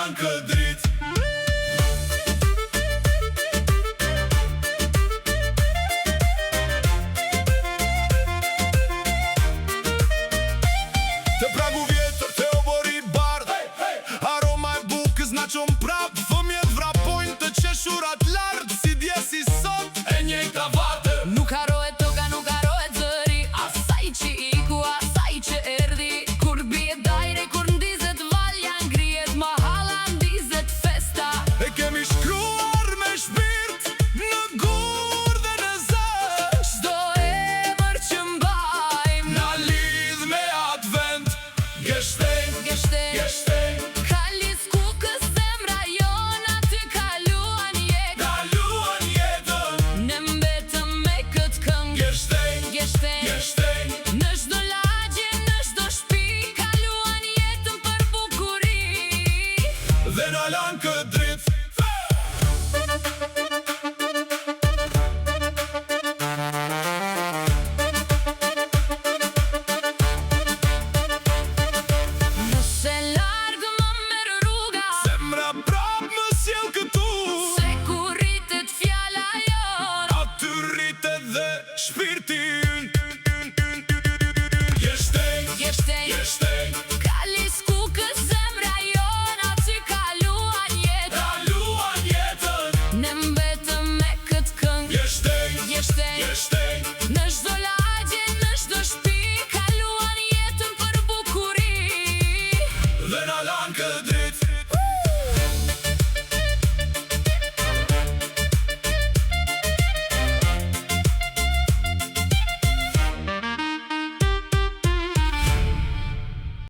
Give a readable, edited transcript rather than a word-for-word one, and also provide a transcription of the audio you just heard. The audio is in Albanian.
lanë këtë dritë. Të pragu vjetër, të oborit bardh, aroma e bukës na qom prap. Fëmjet vrapojnë të qeshurat lartë, si dje si sot e njejta vate. Nuk harohet toka, nuk harohet zëri, asaj që iku, asaj që erdi. Kur bie dajre, kur ndizet valja, ngrihet mahala, ndizet festa. E kemi shkruar me shpirt në gur dhe në zë. Çdo emër që mbajmë Na lidh me atë vend. Gjeshtejn, Gjeshtejn, gjeshtejn, Kalis Kukës, zemra jona, ty kaluan jetë. kaluan jetën. Ne mbetëm me këtë këngë. Gjeshtejn, Gjeshtejn, gjeshtejn, në çdo lagje, në çdo shtëpi, kaluan jetën për bukuri. dhe na lanë këtë dritë.